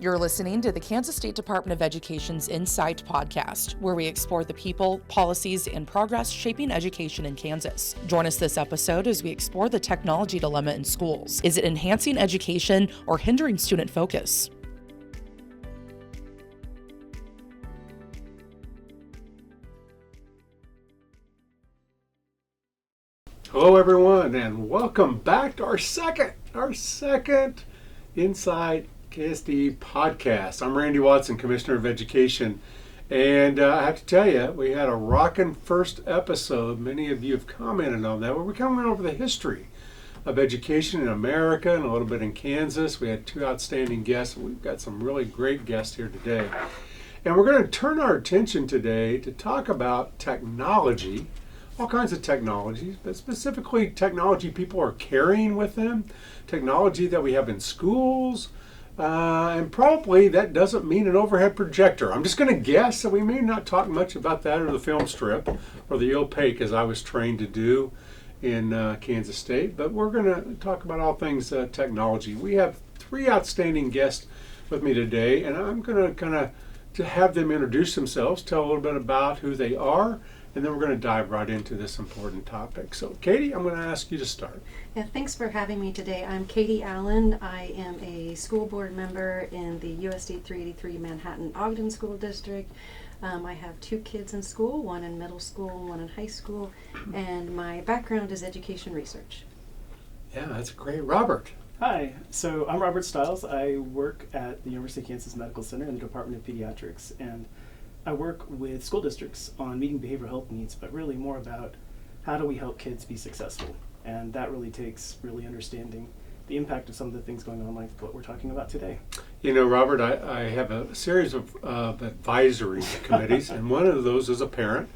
You're listening to the Kansas State Department of Education's Insight Podcast, where we explore the people, policies, and progress shaping education in Kansas. Join us this episode as we explore the technology dilemma in schools. Is it enhancing education or hindering student focus? Hello everyone, and welcome back to our second Insight KSDE Podcast. I'm Randy Watson, Commissioner of Education, and I have to tell you, we had a rockin' first episode. Many of you have commented on that, where we kind of went over the history of education in America and a little bit in Kansas. We had two outstanding guests, and we've got some really great guests here today. And we're going to turn our attention today to talk about technology, all kinds of technologies, but specifically technology people are carrying with them, technology that we have in schools, and probably that doesn't mean an overhead projector. I'm just going to guess that we may not talk much about that, or the film strip, or the opaque, as I was trained to do in Kansas State, but we're going to talk about all things technology. We have three outstanding guests with me today, and I'm going to have them introduce themselves, tell a little bit about who they are, and then we're going to dive right into this important topic. So, Katie, I'm going to ask you to start. Yeah, thanks for having me today. I'm Katie Allen. I am a school board member in the USD 383 Manhattan-Ogden School District. I have two kids in school, one in middle school and one in high school, and my background is education research. Yeah, that's great. Robert. Hi, so I'm Robert Stiles. I work at the University of Kansas Medical Center in the Department of Pediatrics, and I work with school districts on meeting behavioral health needs, but really more about how do we help kids be successful. And that really takes really understanding the impact of some of the things going on, like what we're talking about today. You know, Robert, I have a series of advisory committees, and one of those is a parent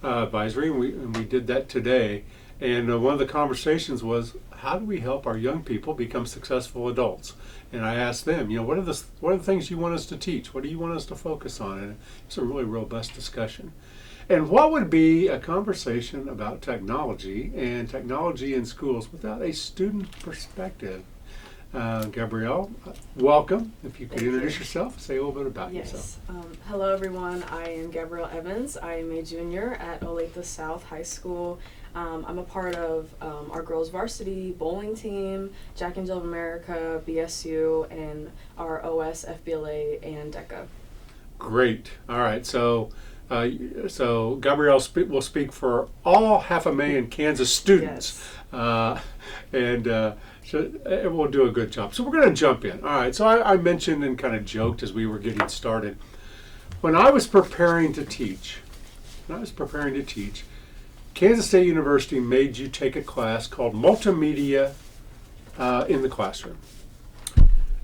advisory, and we did that today. And one of the conversations was, how do we help our young people become successful adults? And I asked them, what are the things you want us to teach? What do you want us to focus on? And it's a really robust discussion. And what would be a conversation about technology and technology in schools without a student perspective? Gabrielle, welcome. If you could introduce yourself, say a little bit about yourself. Hello everyone, I am Gabrielle Evans. I am a junior at Olathe South High School. I'm a part of our girls varsity bowling team, Jack and Jill of America, BSU, and our OS, FBLA, and DECA. Great. All right. So Gabrielle will speak for all 500,000 Kansas students. Yes. So we'll do a good job. So we're going to jump in. All right. So I mentioned and kind of joked as we were getting started. When I was preparing to teach, Kansas State University made you take a class called Multimedia in the Classroom.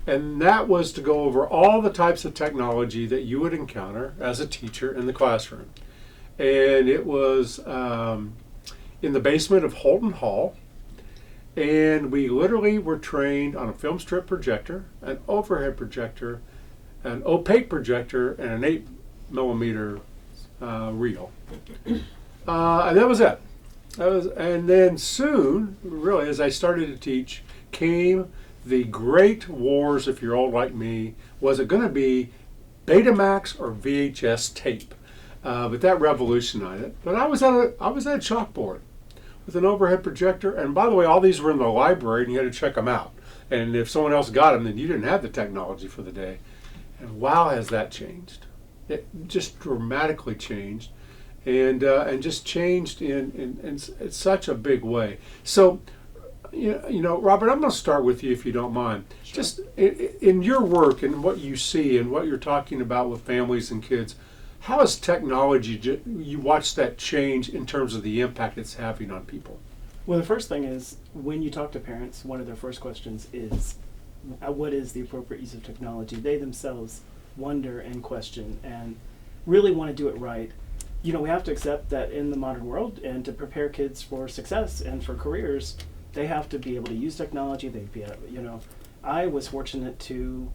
And that was to go over all the types of technology that you would encounter as a teacher in the classroom. And it was in the basement of Holton Hall. And we literally were trained on a film strip projector, an overhead projector, an opaque projector, and an 8mm reel. And that was it. And then soon, really, as I started to teach, came the great wars. If you're old like me, was it going to be Betamax or VHS tape? But that revolutionized it. But I was at a chalkboard with an overhead projector, and by the way, all these were in the library, and you had to check them out. And if someone else got them, then you didn't have the technology for the day. And wow, has that changed? It just dramatically changed. And just changed in such a big way. So, Robert, I'm going to start with you if you don't mind. Sure. Just in your work and what you see and what you're talking about with families and kids, how has technology, you watch that change in terms of the impact it's having on people? Well, the first thing is, when you talk to parents, one of their first questions is, what is the appropriate use of technology? They themselves wonder and question and really want to do it right. We have to accept that in the modern world, and to prepare kids for success and for careers, they have to be able to use technology. I was fortunate to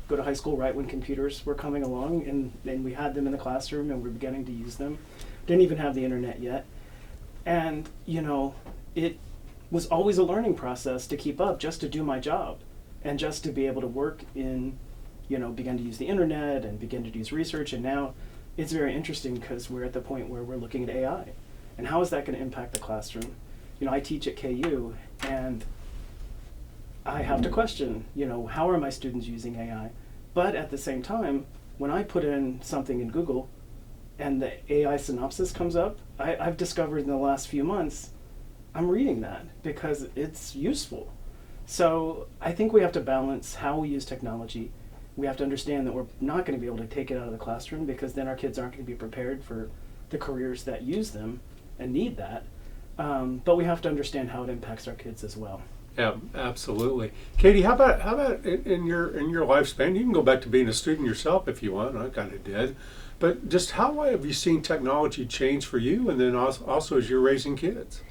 go to high school right when computers were coming along, and we had them in the classroom, and we were beginning to use them. Didn't even have the internet yet. And, it was always a learning process to keep up, just to do my job, and just to be able to work in began to use the internet and began to use research, and now it's very interesting because we're at the point where we're looking at AI. And how is that going to impact the classroom? I teach at KU, and I have to question, how are my students using AI? But at the same time, when I put in something in Google and the AI synopsis comes up, I've discovered in the last few months, I'm reading that because it's useful. So I think we have to balance how we use technology. We have to understand that we're not going to be able to take it out of the classroom because then our kids aren't going to be prepared for the careers that use them and need that. But we have to understand how it impacts our kids as well. Yeah, absolutely. Katie, how about in your lifespan? You can go back to being a student yourself if you want. I kind of did. But just how have you seen technology change for you, and then also as you're raising kids?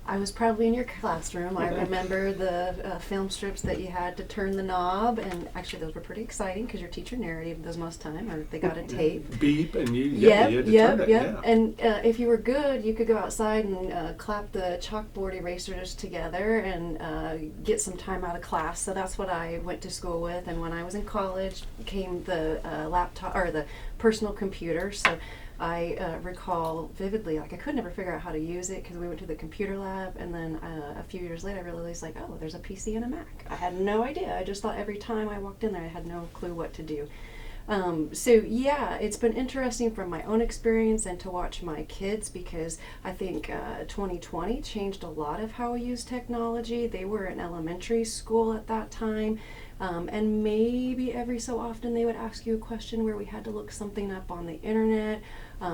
I was probably in your classroom. I remember the film strips that you had to turn the knob, and actually those were pretty exciting because your teacher narrated those most time, or they got a tape. Beep, and you Yep. had to turn it. Yeah. And if you were good, you could go outside and clap the chalkboard erasers together and get some time out of class. So that's what I went to school with. And when I was in college, came the laptop or the personal computer. So I recall vividly, I could never figure out how to use it because we went to the computer lab, and then a few years later I realized oh, there's a PC and a Mac. I had no idea. I just thought every time I walked in there I had no clue what to do. So yeah, it's been interesting from my own experience and to watch my kids, because I think 2020 changed a lot of how we use technology. They were in elementary school at that time. And maybe every so often they would ask you a question where we had to look something up on the internet.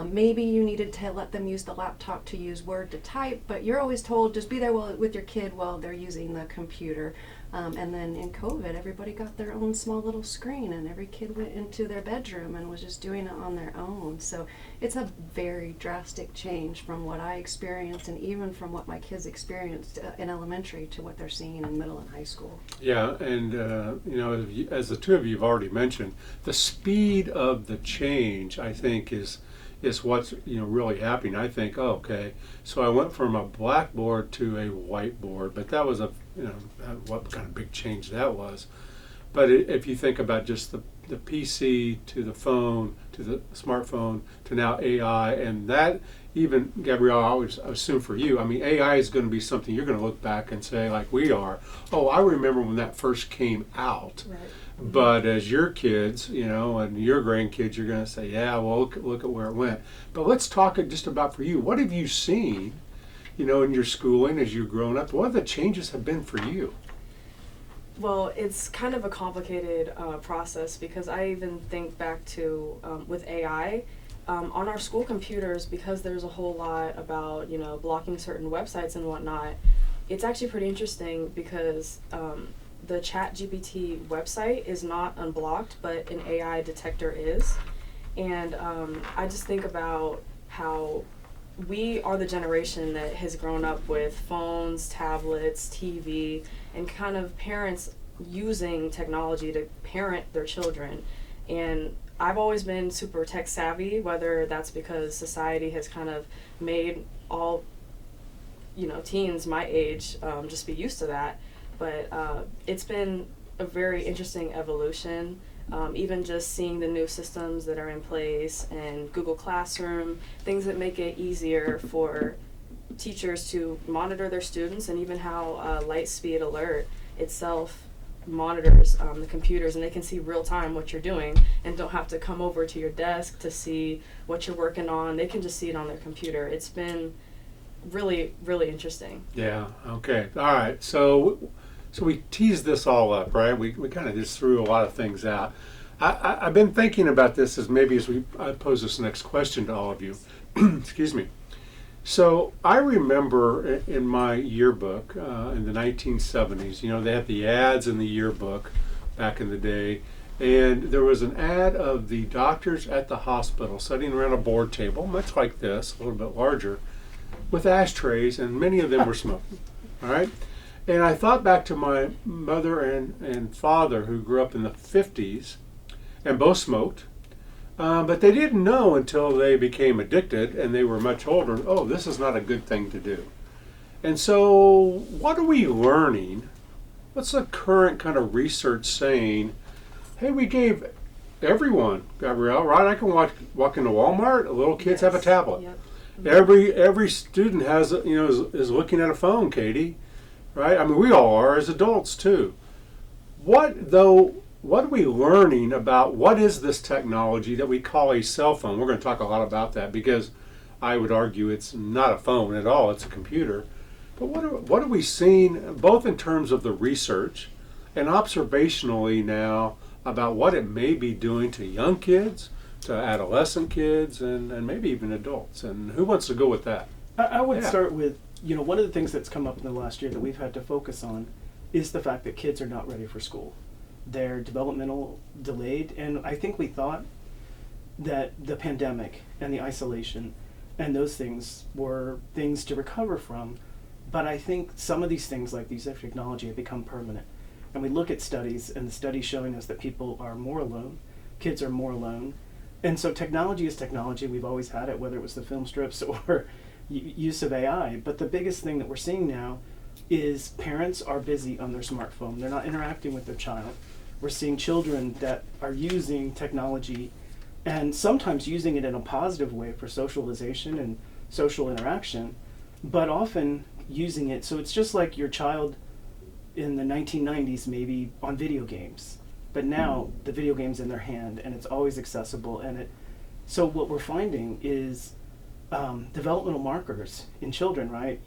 Maybe you needed to let them use the laptop to use Word to type, but you're always told just be there with your kid while they're using the computer. And then in COVID, everybody got their own small little screen, and every kid went into their bedroom and was just doing it on their own. So it's a very drastic change from what I experienced, and even from what my kids experienced in elementary to what they're seeing in middle and high school. Yeah, and as the two of you have already mentioned, the speed of the change, I think, is what's really happening. I think, okay, so I went from a blackboard to a whiteboard, but that was what kind of big change that was. But if you think about just the PC to the phone to the smartphone to now AI, and that even, Gabrielle, I always assume for you, AI is going to be something you're going to look back and say, like we are, oh, I remember when that first came out. Right. But as your kids, and your grandkids, you're going to say, yeah, well, look at where it went. But let's talk just about for you. What have you seen, in your schooling as you've grown up? What the changes have been for you? Well, it's kind of a complicated process, because I even think back to with AI, on our school computers, because there's a whole lot about, blocking certain websites and whatnot. It's actually pretty interesting because the ChatGPT website is not unblocked, but an AI detector is. And I just think about how we are the generation that has grown up with phones, tablets, TV, and kind of parents using technology to parent their children. And I've always been super tech savvy, whether that's because society has kind of made all, teens my age just be used to that. But it's been a very interesting evolution. Even just seeing the new systems that are in place, and Google Classroom, things that make it easier for teachers to monitor their students, and even how Lightspeed Alert itself monitors the computers, and they can see real time what you're doing and don't have to come over to your desk to see what you're working on. They can just see it on their computer. It's been really, really interesting. Yeah, okay. All right. So we teased this all up, right? We kind of just threw a lot of things out. I've been thinking about this as I pose this next question to all of you. Excuse me. So I remember in my yearbook in the 1970s, they had the ads in the yearbook back in the day, and there was an ad of the doctors at the hospital sitting around a board table, much like this, a little bit larger, with ashtrays, and many of them were smoking. All right? And I thought back to my mother and father, who grew up in the 50s, and both smoked. But they didn't know until they became addicted and they were much older, oh, this is not a good thing to do. And so what are we learning? What's the current kind of research saying Hey, we gave everyone, Gabrielle, right? I can walk into Walmart. Little kids have a tablet. Yep. Every student has, is looking at a phone, Katie, right? I mean, we all are as adults too. What are we learning about what is this technology that we call a cell phone? We're going to talk a lot about that because I would argue it's not a phone at all, it's a computer. But what are we seeing both in terms of the research and observationally now about what it may be doing to young kids, to adolescent kids, and maybe even adults? And who wants to go with that? I would start with, one of the things that's come up in the last year that we've had to focus on is the fact that kids are not ready for school. They're developmental delayed, and I think we thought that the pandemic and the isolation and those things were things to recover from, but I think some of these things like the use of technology have become permanent. And we look at studies, and the studies showing us that people are more alone, kids are more alone, and so technology is technology. We've always had it, whether it was the film strips or use of AI, but the biggest thing that we're seeing now is parents are busy on their smartphone. They're not interacting with their child. We're seeing children that are using technology and sometimes using it in a positive way for socialization and social interaction, but often using it, so it's just like your child in the 1990s maybe on video games, but now the video game's in their hand and it's always accessible, and so what we're finding is developmental markers in children, right?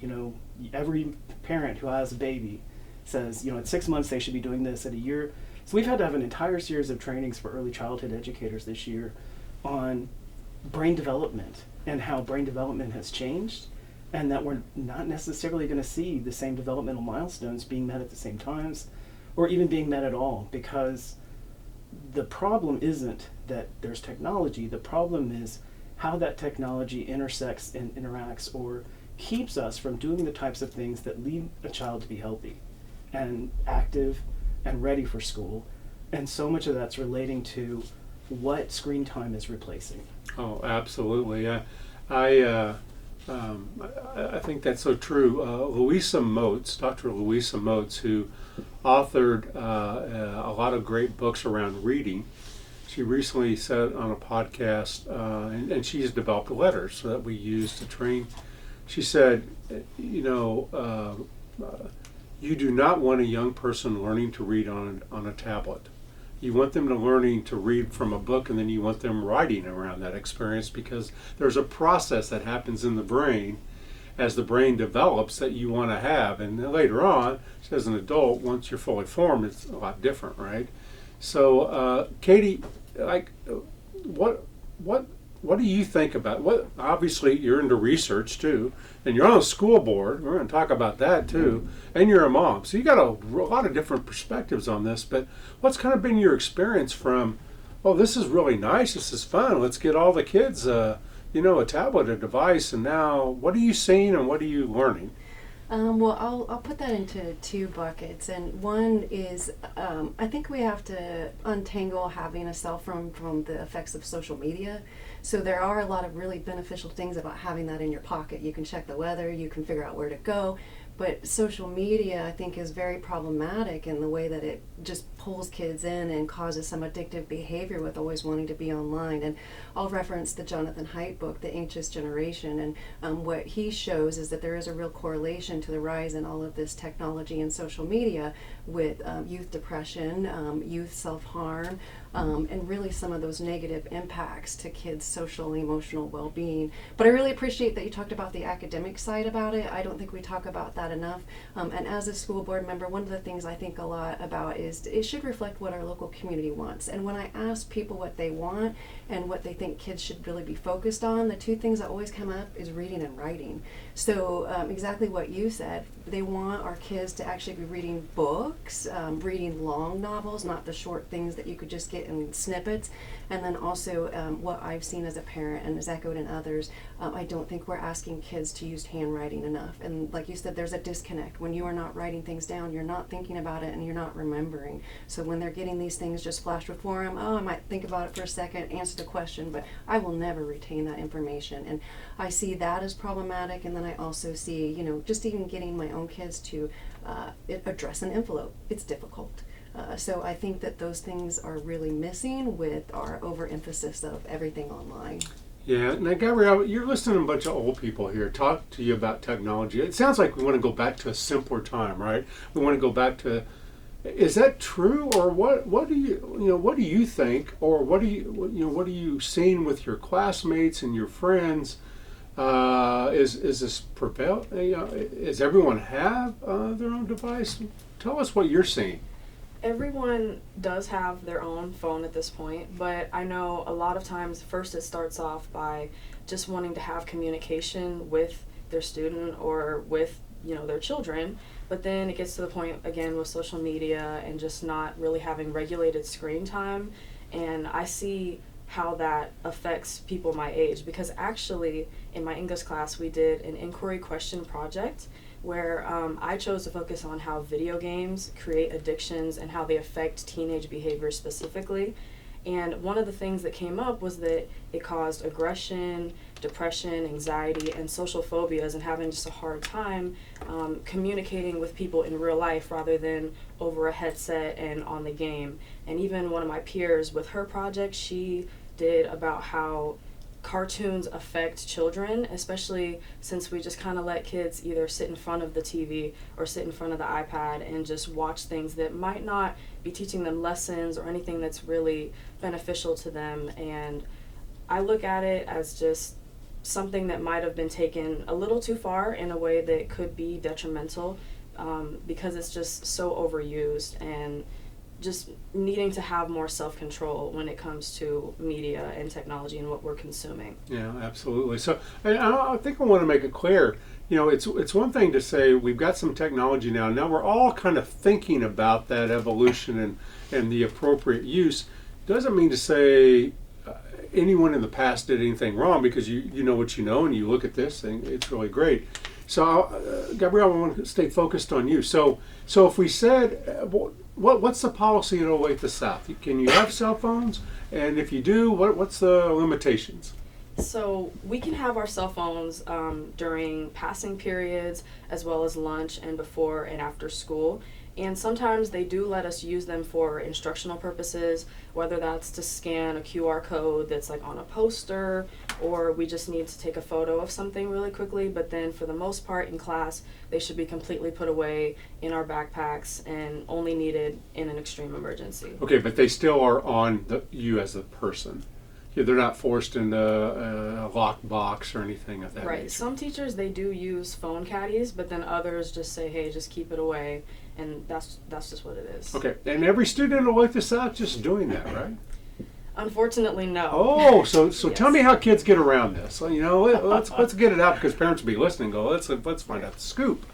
Every parent who has a baby says, at 6 months they should be doing this, at a year. So we've had to have an entire series of trainings for early childhood educators this year on brain development and how brain development has changed, and that we're not necessarily going to see the same developmental milestones being met at the same times or even being met at all, because the problem isn't that there's technology. The problem is how that technology intersects and interacts or keeps us from doing the types of things that lead a child to be healthy and active and ready for school. And so much of that's relating to what screen time is replacing. Oh, absolutely. I think that's so true. Dr. Louisa Moats, who authored a lot of great books around reading, she recently said on a podcast, and she's developed letters that we use to train. She said, you do not want a young person learning to read on a tablet. You want them learning to read from a book, and then you want them writing around that experience, because there's a process that happens in the brain as the brain develops that you want to have. And then later on, as an adult, once you're fully formed, it's a lot different, right? So, Katie, what do you think about what? Obviously, you're into research too, and you're on a school board. We're going to talk about that too, and you're a mom, so you got a lot of different perspectives on this. But what's kind of been your experience from? Oh, this is really nice. This is fun. Let's get all the kids, a tablet, a device, and now what are you seeing and what are you learning? Well, I'll put that into two buckets, and one is I think we have to untangle having a cell phone from the effects of social media. So there are a lot of really beneficial things about having that in your pocket. You can check the weather, you can figure out where to go, but social media, I think, is very problematic in the way that it just pulls kids in and causes some addictive behavior with always wanting to be online. And I'll reference the Jonathan Haidt book, The Anxious Generation, and what he shows is that there is a real correlation to the rise in all of this technology and social media with youth depression, youth self-harm, and really some of those negative impacts to kids' social and emotional well-being. But I really appreciate that you talked about the academic side about it. I don't think we talk about that enough. And as a school board member, one of the things I think a lot about is it should reflect what our local community wants. And when I ask people what they want and what they think kids should really be focused on, the two things that always come up is reading and writing. So exactly what you said, they want our kids to actually be reading books, reading long novels, not the short things that you could just get in snippets. And then also what I've seen as a parent and is echoed in others, I don't think we're asking kids to use handwriting enough. And like you said, there's a disconnect. When you are not writing things down, you're not thinking about it and you're not remembering. So when they're getting these things just flashed before them, I might think about it for a second, answer the question, but I will never retain that information. And I see that as problematic. And then I also see, just even getting my own kids to address an envelope. It's difficult. So I think that those things are really missing with our overemphasis of everything online. Yeah. Now, Gabrielle, you're listening to a bunch of old people here talk to you about technology. It sounds like we want to go back to a simpler time, right? We want to go back to. Is that true, or what do you think, or what are you seeing with your classmates and your friends? Is this prevail? Is everyone have their own device? Tell us what you're seeing. Everyone does have their own phone at this point, but I know a lot of times first it starts off by just wanting to have communication with their student or with their children, but then it gets to the point again with social media and just not really having regulated screen time. And I see how that affects people my age, because actually in my English class we did an inquiry question project where I chose to focus on how video games create addictions and how they affect teenage behavior specifically. And one of the things that came up was that it caused aggression, depression, anxiety, and social phobias, and having just a hard time communicating with people in real life rather than over a headset and on the game. And even one of my peers with her project, she did about how cartoons affect children, especially since we just kind of let kids either sit in front of the TV or sit in front of the iPad and just watch things that might not be teaching them lessons or anything that's really beneficial to them. And I look at it as just something that might have been taken a little too far in a way that could be detrimental, because it's just so overused, and just needing to have more self-control when it comes to media and technology and what we're consuming. Yeah, absolutely. So I think I want to make it clear, it's one thing to say we've got some technology now. Now we're all kind of thinking about that evolution and the appropriate use. Doesn't mean to say anyone in the past did anything wrong, because you know what you know, and you look at this thing, it's really great. So Gabrielle, I want to stay focused on you. So if we said, what's the policy at Olathe South? Can you have cell phones? And if you do, what's the limitations? So we can have our cell phones during passing periods, as well as lunch and before and after school. And sometimes they do let us use them for instructional purposes, whether that's to scan a QR code that's like on a poster, or we just need to take a photo of something really quickly. But then for the most part in class, they should be completely put away in our backpacks and only needed in an extreme emergency. Okay, but they still are on you as a person. Yeah, they're not forced into a locked box or anything of that Right. nature. Some teachers, they do use phone caddies, but then others just say, hey, just keep it away. And that's just what it is. Okay, and every student in Olathe South just doing that, right? Unfortunately, no. Oh, so Yes. Tell me how kids get around this. So, let's get it out, because parents will be listening. Go, let's find out the scoop.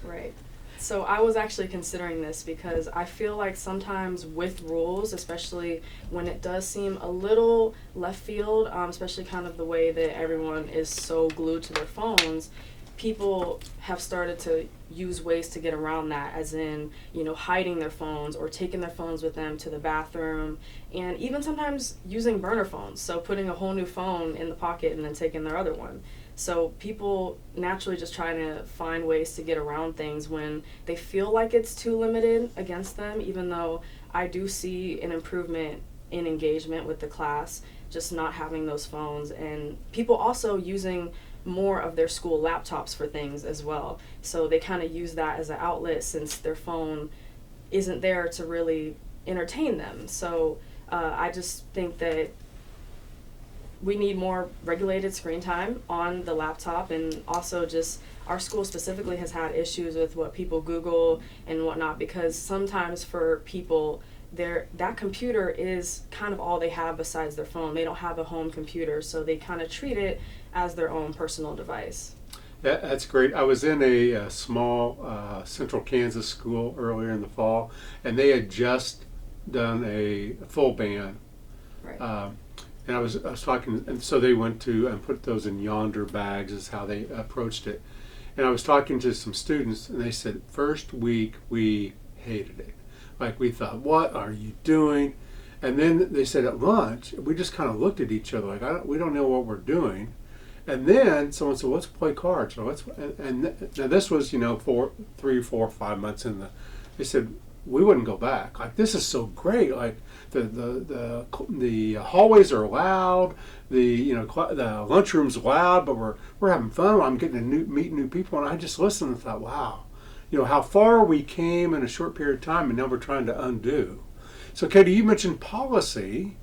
Right. So I was actually considering this because I feel like sometimes with rules, especially when it does seem a little left field, especially kind of the way that everyone is so glued to their phones, people have started to use ways to get around that, as in, hiding their phones or taking their phones with them to the bathroom, and even sometimes using burner phones. So putting a whole new phone in the pocket and then taking their other one. So people naturally just trying to find ways to get around things when they feel like it's too limited against them, even though I do see an improvement in engagement with the class, just not having those phones, and people also using more of their school laptops for things as well. So they kind of use that as an outlet since their phone isn't there to really entertain them. So I just think that we need more regulated screen time on the laptop, and also just our school specifically has had issues with what people Google and whatnot, because sometimes for people that computer is kind of all they have besides their phone. They don't have a home computer, so they kind of treat it as their own personal device. That's great. I was in a small central Kansas school earlier in the fall, and they had just done a full ban. Right. And I was talking, and so they went to and put those in yonder bags is how they approached it. And I was talking to some students, and they said, first week we hated it. Like, we thought, what are you doing? And then they said at lunch, we just kind of looked at each other like, we don't know what we're doing. And then someone said, let's play cards. Or now this was, 3, 4, 5 months in they said, we wouldn't go back. Like, this is so great. Like, the hallways are loud, the lunchroom's loud, but we're having fun. I'm getting to meet new people, and I just listened and thought, wow, how far we came in a short period of time, and now we're trying to undo. So, Katie, you mentioned policy.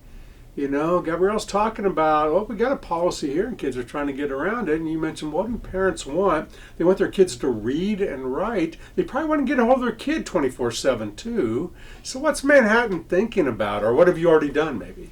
Gabrielle's talking about, well, we got a policy here and kids are trying to get around it. And you mentioned, what do parents want? They want their kids to read and write. They probably want to get a hold of their kid 24/7 too. So what's Manhattan thinking about, or what have you already done maybe?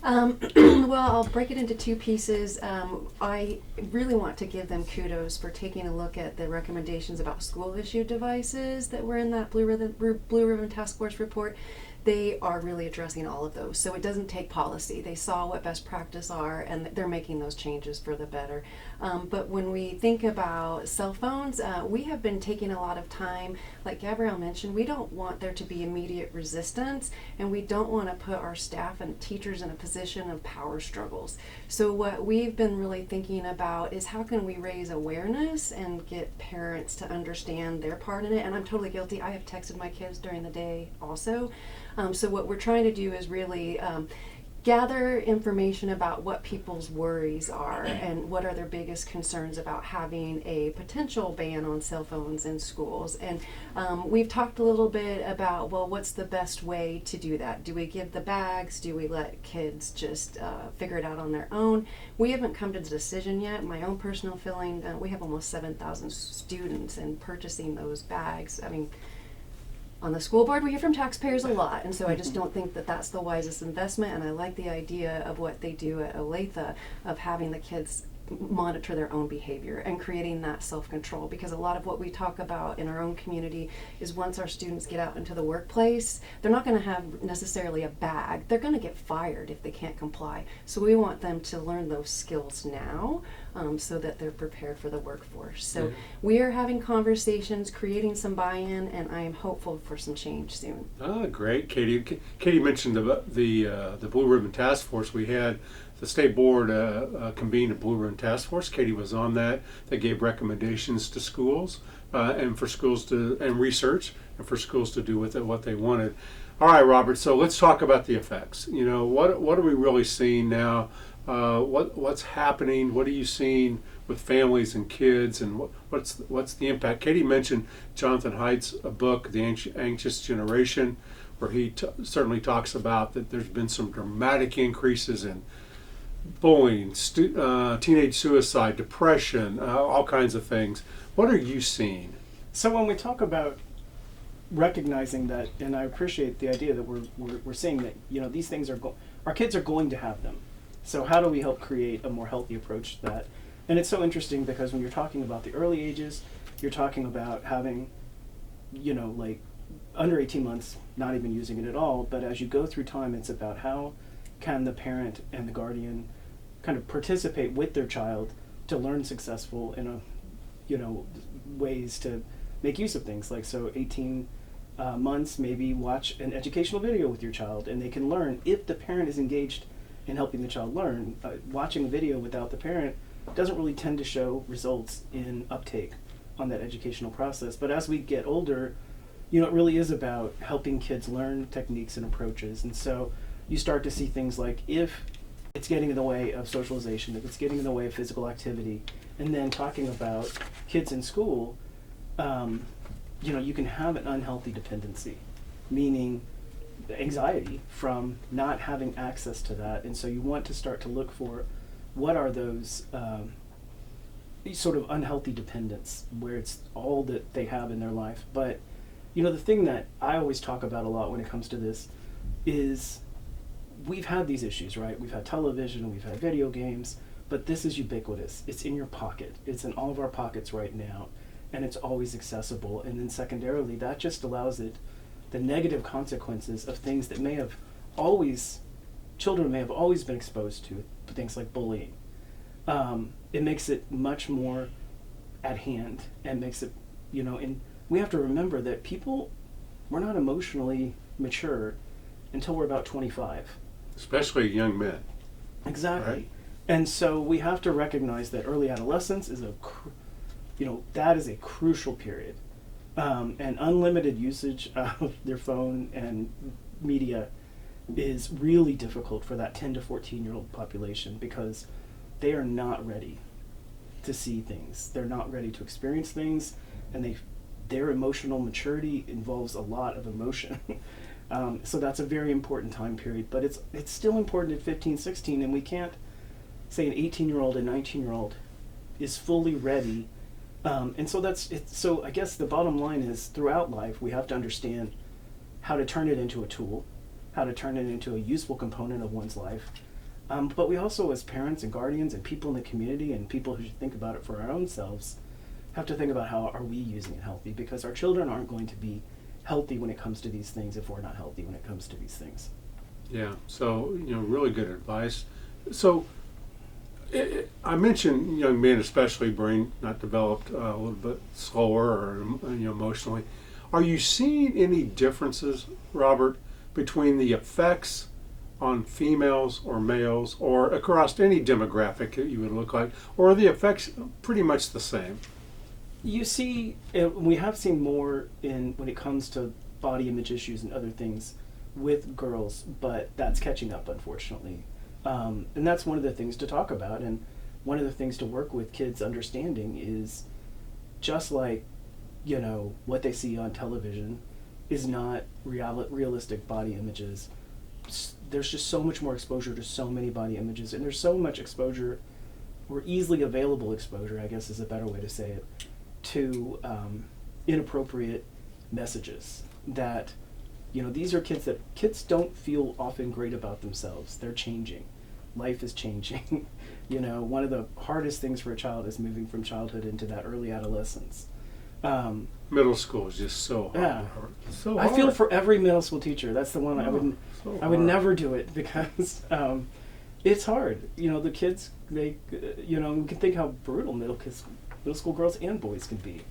Well, I'll break it into two pieces. I really want to give them kudos for taking a look at the recommendations about school-issued devices that were in that Blue Ribbon Task Force report. They are really addressing all of those. So it doesn't take policy. They saw what best practice are, and they're making those changes for the better. But when we think about cell phones, we have been taking a lot of time. Like Gabrielle mentioned, we don't want there to be immediate resistance, and we don't want to put our staff and teachers in a position of power struggles. So what we've been really thinking about is how can we raise awareness and get parents to understand their part in it. And I'm totally guilty. I have texted my kids during the day also. So what we're trying to do is really gather information about what people's worries are and what are their biggest concerns about having a potential ban on cell phones in schools. And we've talked a little bit about, well, what's the best way to do that? Do we give the bags? Do we let kids just figure it out on their own? We haven't come to the decision yet. My own personal feeling, we have almost 7,000 students, and purchasing those bags, I mean, on the school board, we hear from taxpayers a lot, and so I just don't think that that's the wisest investment, and I like the idea of what they do at Olathe of having the kids monitor their own behavior and creating that self-control, because a lot of what we talk about in our own community is once our students get out into the workplace, they're not going to have necessarily a bag. They're going to get fired if they can't comply. So we want them to learn those skills now so that they're prepared for the workforce. So we are having conversations, creating some buy-in, and I am hopeful for some change soon. Oh, great. Katie mentioned the Blue Ribbon Task Force. We had the state board convened a Blue Ribbon Task Force. Katie was on that. They gave recommendations to schools and for schools to, and research, and for schools to do with it what they wanted. All right, Robert, so let's talk about the effects. What are we really seeing now? What's happening? What are you seeing with families and kids, and what's the impact? Katie mentioned Jonathan Haidt's book, The Anxious Generation, where he certainly talks about that there's been some dramatic increases in bullying, teenage suicide, depression, all kinds of things. What are you seeing? So when we talk about recognizing that, and I appreciate the idea that we're seeing that these things our kids are going to have them. So how do we help create a more healthy approach to that? And it's so interesting because when you're talking about the early ages, you're talking about having, like under 18 months, not even using it at all. But as you go through time, it's about how can the parent and the guardian kind of participate with their child to learn successful in ways to make use of things. Like, so 18 months, maybe watch an educational video with your child, and they can learn if the parent is engaged in helping the child learn. Watching a video without the parent doesn't really tend to show results in uptake on that educational process. But as we get older, it really is about helping kids learn techniques and approaches. And so you start to see things like if it's getting in the way of socialization, if it's getting in the way of physical activity, and then talking about kids in school, you can have an unhealthy dependency, meaning anxiety from not having access to that. And so you want to start to look for what are those sort of unhealthy dependence where it's all that they have in their life. But the thing that I always talk about a lot when it comes to this is we've had these issues, right? We've had television, we've had video games, but this is ubiquitous. It's in your pocket. It's in all of our pockets right now, and it's always accessible. And then secondarily, that just allows the negative consequences of things that children may have always been exposed to, things like bullying. It makes it much more at hand, and makes it, and we have to remember that we're not emotionally mature until we're about 25. Especially young men. Exactly. Right? And so we have to recognize that early adolescence is that is a crucial period And unlimited usage of their phone and media is really difficult for that 10 to 14-year-old population because they are not ready to see things. They're not ready to experience things, and their emotional maturity involves a lot of emotion. So that's a very important time period, but it's still important at 15, 16, and we can't say an 18-year-old and 19-year-old is fully ready. And so that's it. So I guess the bottom line is throughout life, we have to understand how to turn it into a tool, how to turn it into a useful component of one's life. But we also, as parents and guardians and people in the community and people who should think about it for our own selves, have to think about how are we using it healthy, because our children aren't going to be healthy when it comes to these things if we're not healthy when it comes to these things. Yeah, so, really good advice. So, I mentioned young men, especially brain not developed a little bit slower or emotionally. Are you seeing any differences, Robert, between the effects on females or males or across any demographic that you would look like, or are the effects pretty much the same? You see, we have seen more when it comes to body image issues and other things with girls, but that's catching up, unfortunately. And that's one of the things to talk about, and one of the things to work with kids understanding is just like, what they see on television is not realistic body images. There's just so much more exposure to so many body images, and there's so much exposure, or easily available exposure, I guess is a better way to say it, to inappropriate messages that, these are kids don't feel often great about themselves. They're changing. Life is changing. One of the hardest things for a child is moving from childhood into that early adolescence. Middle school is just so hard. Yeah. So hard. I feel for every middle school teacher. That's the one I would never do it because it's hard. The kids, we can think how brutal middle school girls and boys can be.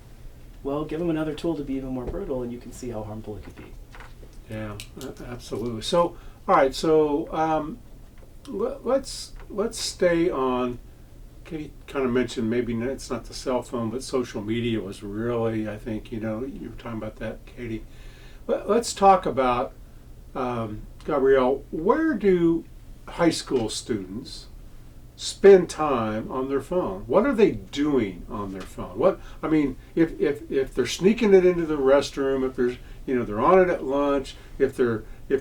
Well, give them another tool to be even more brutal, and you can see how harmful it could be. Yeah, absolutely. So, all right. So, let's stay on. Katie kind of mentioned maybe it's not the cell phone, but social media was really, I think, you were talking about that, Katie. Let's talk about, Gabrielle, where do high school students spend time on their phone? What are they doing on their phone? If they're sneaking it into the restroom, if there's, they're on it at lunch, if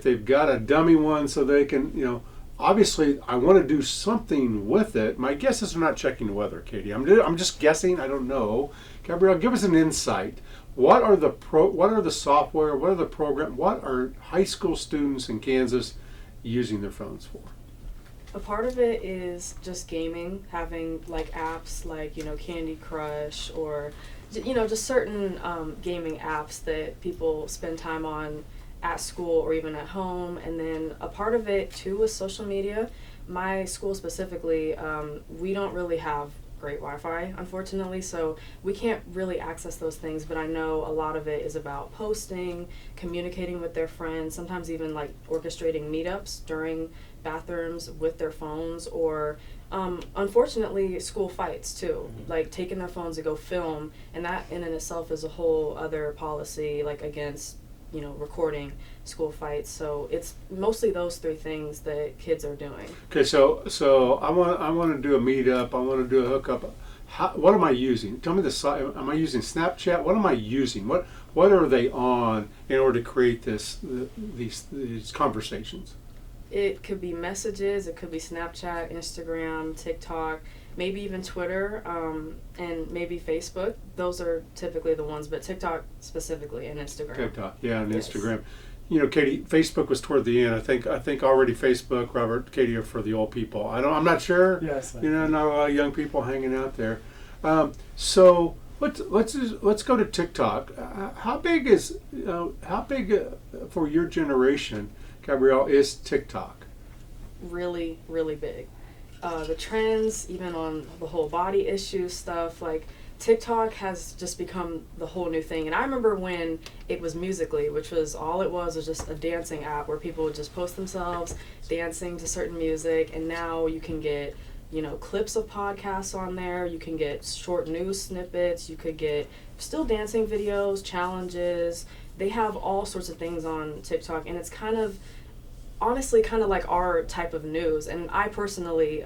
they've got a dummy one so they can, obviously, I want to do something with it. My guess is they're not checking the weather, Katie. I'm just guessing. I don't know. Gabrielle, give us an insight. What are the software? What are the program? What are high school students in Kansas using their phones for? A part of it is just gaming, having like apps like Candy Crush or just certain gaming apps that people spend time on at school or even at home. And then a part of it too is social media. My school specifically, we don't really have great Wi-Fi, unfortunately, so we can't really access those things, but I know a lot of it is about posting, communicating with their friends, sometimes even like orchestrating meetups during bathrooms with their phones, or unfortunately school fights too, like taking their phones to go film, and that in and itself is a whole other policy like against recording school fights. So it's mostly those three things that kids are doing. Okay, so I want to do a meetup. I want to do a hookup. What am I using? Tell me the site. Am I using Snapchat? What am I using? What are they on in order to create these conversations? It could be messages. It could be Snapchat, Instagram, TikTok, maybe even Twitter, and maybe Facebook. Those are typically the ones, but TikTok specifically and Instagram. TikTok, yeah, and yes. Instagram. Katie, Facebook was toward the end. I think already Facebook, Robert, Katie, are for the old people. I'm not sure. Yes. Not a lot of young people hanging out there. So let's go to TikTok. How big for your generation, Gabrielle, is TikTok? Really, really big. The trends, even on the whole body issue stuff, like TikTok has just become the whole new thing. And I remember when it was Musical.ly, which was all it was just a dancing app where people would just post themselves dancing to certain music, and now you can get clips of podcasts on there. You can get short news snippets. You could get still dancing videos, challenges. They have all sorts of things on TikTok, and it's honestly kind of like our type of news. And I personally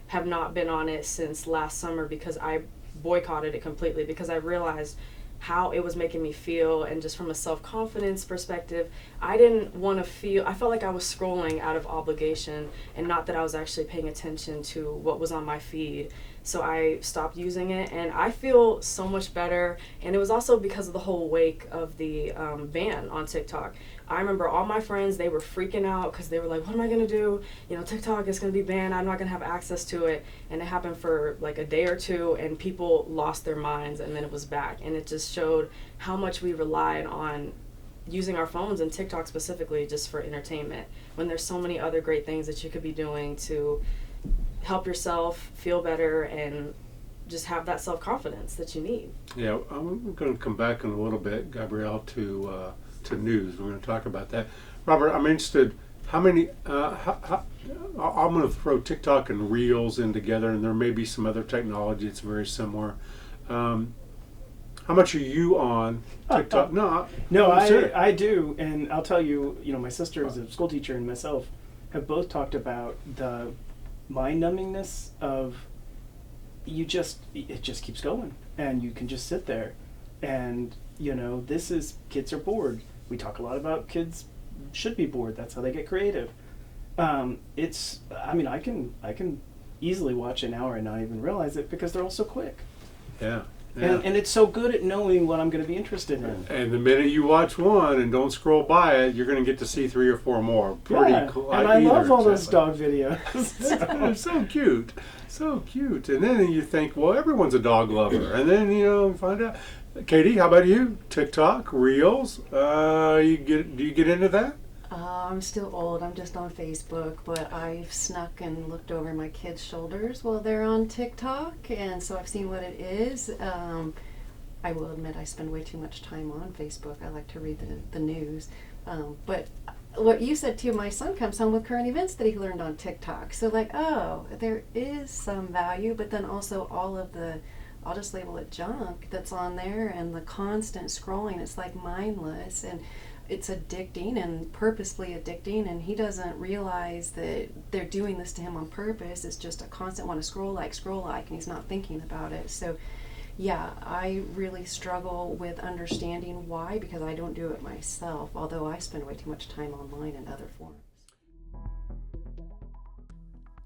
have not been on it since last summer because I boycotted it completely because I realized how it was making me feel, and just from a self-confidence perspective, I felt like I was scrolling out of obligation and not that I was actually paying attention to what was on my feed. So I stopped using it, and I feel so much better. And it was also because of the whole wake of the ban on TikTok. I remember all my friends, they were freaking out because they were like, what am I going to do? TikTok is going to be banned. I'm not going to have access to it. And it happened for like a day or two, and people lost their minds, and then it was back. And it just showed how much we relied on using our phones, and TikTok specifically, just for entertainment, when there's so many other great things that you could be doing to help yourself feel better and just have that self-confidence that you need. Yeah, I'm going to come back in a little bit, Gabrielle, to news. We're going to talk about that. Robert, I'm interested, how many, I'm going to throw TikTok and Reels in together, and there may be some other technology that's very similar. How much are you on TikTok? I do, and I'll tell you, my sister is a school teacher and myself have both talked about the mind numbingness of it just keeps going, and you can just sit there, and kids are bored. We talk a lot about kids should be bored. That's how they get creative. I can easily watch an hour and not even realize it because they're all so quick. Yeah. And it's so good at knowing what I'm going to be interested in. And the minute you watch one and don't scroll by it, you're going to get to see 3 or 4 more. Pretty cool. And I love all those dog videos. They're so cute. So cute. And then you think, well, everyone's a dog lover. And then, you find out. Katie, how about you? TikTok, Reels? Do you get into that? I'm still old. I'm just on Facebook, but I've snuck and looked over my kids' shoulders while they're on TikTok, and so I've seen what it is. I will admit I spend way too much time on Facebook. I like to read the news. But what you said too, my son comes home with current events that he learned on TikTok. So there is some value, but then also all of the, I'll just label it junk that's on there, and the constant scrolling, it's like mindless, and it's addicting and purposefully addicting, and he doesn't realize that they're doing this to him on purpose. It's just a constant want to scroll like, and he's not thinking about it. So yeah, I really struggle with understanding why, because I don't do it myself, although I spend way too much time online in other forms.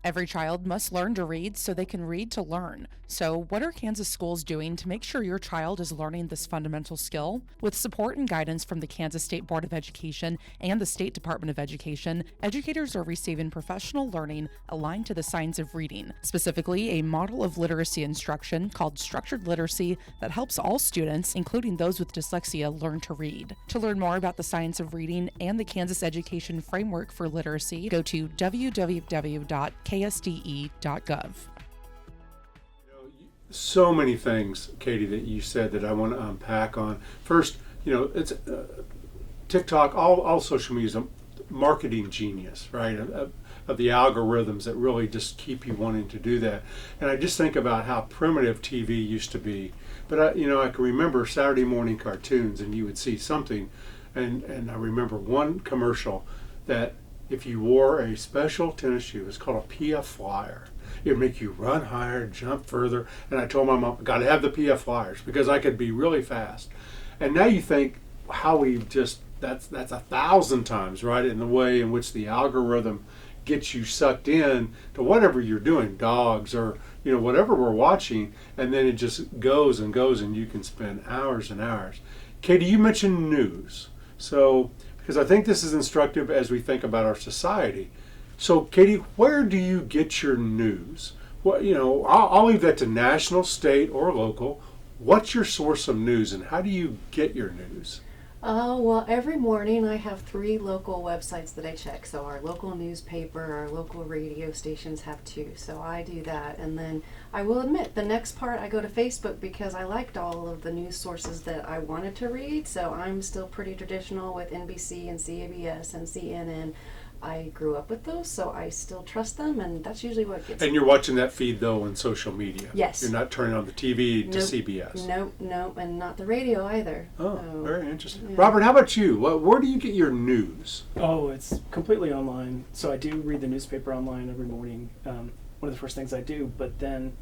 Every child must learn to read so they can read to learn. So what are Kansas schools doing to make sure your child is learning this fundamental skill? With support and guidance from the Kansas State Board of Education and the State Department of Education, educators are receiving professional learning aligned to the science of reading, specifically a model of literacy instruction called structured literacy that helps all students, including those with dyslexia, learn to read. To learn more about the science of reading and the Kansas Education Framework for Literacy, go to www.ksde.gov. So many things, Katie, that you said that I want to unpack on. First, it's TikTok, all social media is a marketing genius, right? Of the algorithms that really just keep you wanting to do that. And I just think about how primitive TV used to be. But I can remember Saturday morning cartoons, and you would see something, and I remember one commercial that if you wore a special tennis shoe, it's called a PF Flyer. It would make you run higher, jump further. And I told my mom, I got to have the PF Flyers because I could be really fast. And now you think how we've that's 1,000 times, right, in the way in which the algorithm gets you sucked in to whatever you're doing, dogs or, whatever we're watching. And then it just goes and goes, and you can spend hours and hours. Katie, you mentioned news. So, because I think this is instructive as we think about our society. So, Katie, where do you get your news? Well, I'll leave that to national, state, or local. What's your source of news, and how do you get your news? Well, every morning I have 3 local websites that I check. So our local newspaper, our local radio stations have 2. So I do that. And then I will admit, the next part I go to Facebook because I liked all of the news sources that I wanted to read. So I'm still pretty traditional with NBC and CBS and CNN. I grew up with those, so I still trust them, and that's usually what gets. And you're watching that feed though on social media. Yes. You're not turning on the TV to Nope. CBS. Nope, and not the radio either. Oh, very interesting. yeah. Robert, how about you? Where do you get your news? Oh, it's completely online. So I do read the newspaper online every morning. One of the first things I do, but then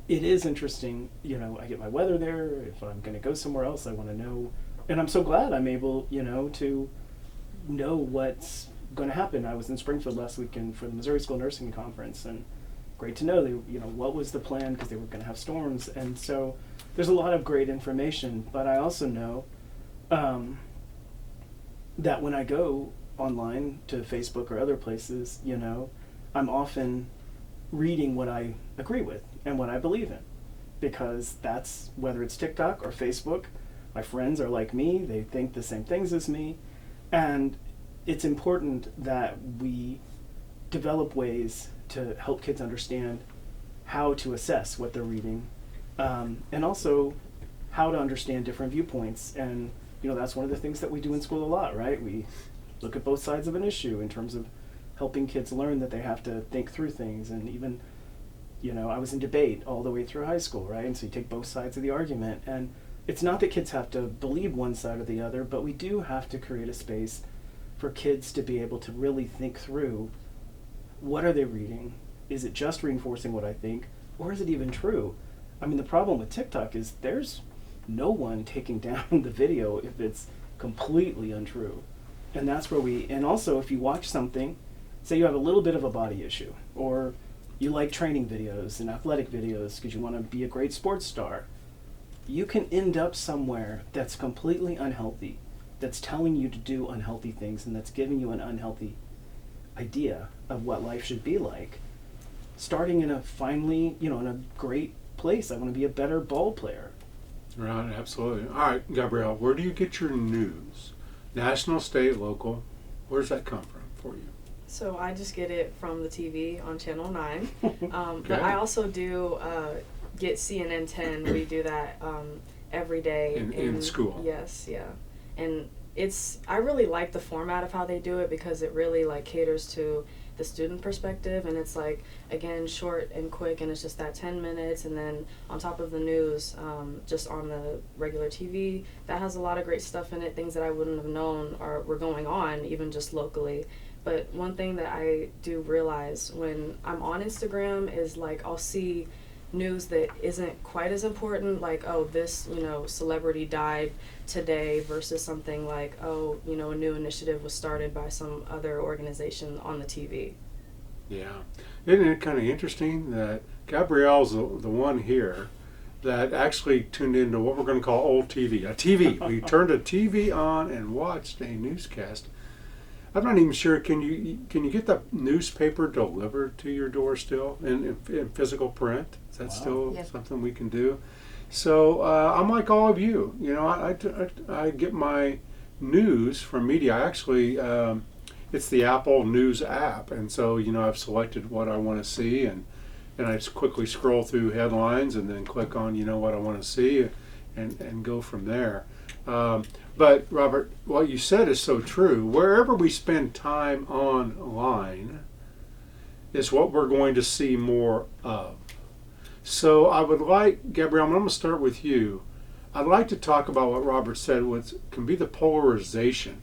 it is interesting, I get my weather there. If I'm going to go somewhere else, I want to know. And I'm so glad I'm able, to know what's going to happen. I was in Springfield last weekend for the Missouri School Nursing Conference, and great to know, what was the plan, because they were going to have storms. And so there's a lot of great information, but I also know that when I go online to Facebook or other places, I'm often reading what I agree with and what I believe in, because that's, whether it's TikTok or Facebook, my friends are like me, they think the same things as me, and it's important that we develop ways to help kids understand how to assess what they're reading, and also how to understand different viewpoints. And that's one of the things that we do in school a lot, right? We look at both sides of an issue in terms of helping kids learn that they have to think through things. And even I was in debate all the way through high school, right? And so you take both sides of the argument, and it's not that kids have to believe one side or the other, but we do have to create a space for kids to be able to really think through, what are they reading? Is it just reinforcing what I think, or is it even true? I mean, the problem with TikTok is there's no one taking down the video if it's completely untrue. And that's where and also if you watch something, say you have a little bit of a body issue, or you like training videos and athletic videos because you want to be a great sports star, you can end up somewhere that's completely unhealthy, that's telling you to do unhealthy things, and that's giving you an unhealthy idea of what life should be like. Starting in in a great place. I want to be a better ball player. Right, absolutely. All right, Gabrielle, where do you get your news? National, state, local? Where does that come from for you? So I just get it from the TV on Channel 9. Okay. But I also do get CNN 10. We do that every day. In school? Yes, yeah. And I really like the format of how they do it, because it really caters to the student perspective, and it's again, short and quick, and it's just that 10 minutes, and then on top of the news, just on the regular TV, that has a lot of great stuff in it, things that I wouldn't have known were going on, even just locally. But one thing that I do realize when I'm on Instagram is I'll see news that isn't quite as important, this celebrity died today, versus something a new initiative was started by some other organization on the TV. Yeah. Isn't it kind of interesting that Gabrielle's the one here that actually tuned into what we're going to call old TV, a TV. We turned a TV on and watched a newscast. I'm not even sure, can you get the newspaper delivered to your door still in physical print? Is that still something we can do? So I'm like all of you. I get my news from media. Actually, it's the Apple News app, and so I've selected what I want to see, and I just quickly scroll through headlines and then click on what I want to see, and go from there. But Robert, what you said is so true. Wherever we spend time online is what we're going to see more of. So I would like, Gabrielle, I'm going to start with you. I'd like to talk about what Robert said, what can be the polarization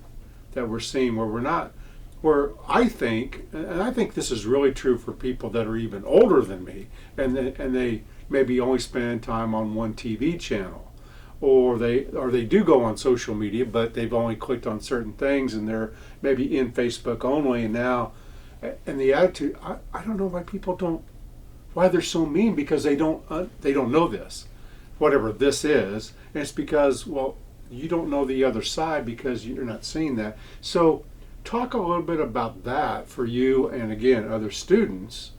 that we're seeing, where I think, and I think this is really true for people that are even older than me, and they maybe only spend time on one TV channel. Or they do go on social media, but they've only clicked on certain things, and they're maybe in Facebook only. And now, and the attitude, I don't know why they're so mean, because they don't know this, whatever this is. And it's because, well, you don't know the other side because you're not seeing that. So talk a little bit about that for you, and again, other students,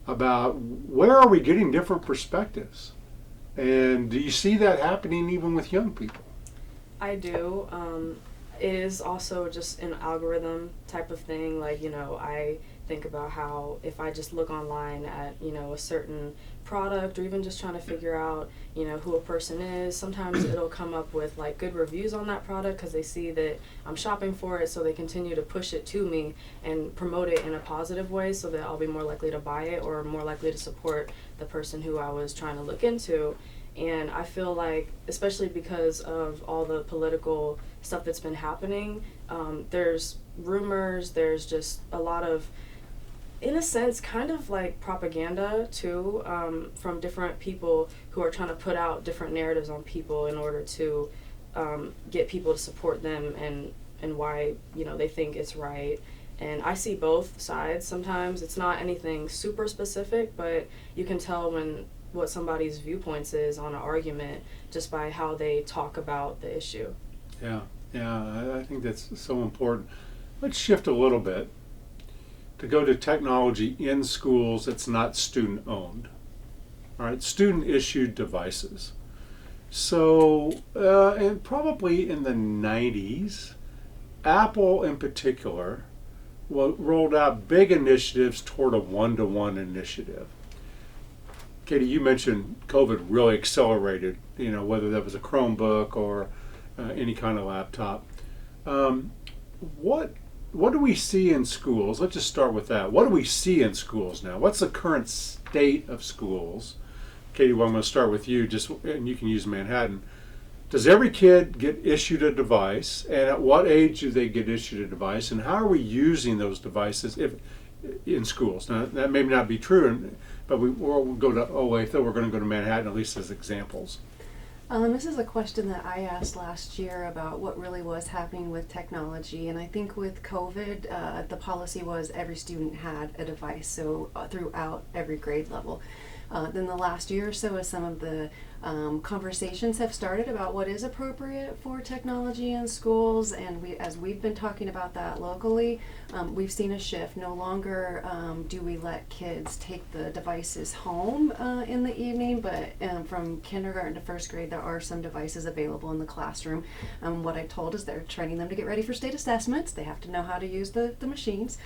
about where are we getting different perspectives? And do you see that happening even with young people? I do. It is also just an algorithm type of thing. I think about how if I just look online at, a certain product, or even just trying to figure out, who a person is, sometimes it'll come up with like good reviews on that product because they see that I'm shopping for it, so they continue to push it to me and promote it in a positive way so that I'll be more likely to buy it or more likely to support the person who I was trying to look into. And I feel like, especially because of all the political stuff that's been happening, there's rumors, there's just a lot of, in a sense, kind of like propaganda too, from different people who are trying to put out different narratives on people in order to get people to support them and why, they think it's right. And I see both sides sometimes. It's not anything super specific, but you can tell what somebody's viewpoints is on an argument just by how they talk about the issue. Yeah, I think that's so important. Let's shift a little bit to go to technology in schools that's not student owned. All right, student issued devices. So, and probably in the 90s, Apple in particular rolled out big initiatives toward a one-to-one initiative. Katie, you mentioned COVID really accelerated, whether that was a Chromebook or any kind of laptop. What do we see in schools? Let's just start with that. What do we see in schools now? What's the current state of schools? Katie, well, I'm going to start with you, and you can use Manhattan. Does every kid get issued a device, and at what age do they get issued a device, and how are we using those devices in schools? Now, that may not be true, but we'll go to Olathe. We're going to go to Manhattan, at least as examples. This is a question that I asked last year about what really was happening with technology, and I think with COVID, the policy was every student had a device, so throughout every grade level. Then the last year or so, as some of the conversations have started about what is appropriate for technology in schools, and as we've been talking about that locally, we've seen a shift. No longer do we let kids take the devices home in the evening, but from kindergarten to first grade, there are some devices available in the classroom. What I told is they're training them to get ready for state assessments. They have to know how to use the machines.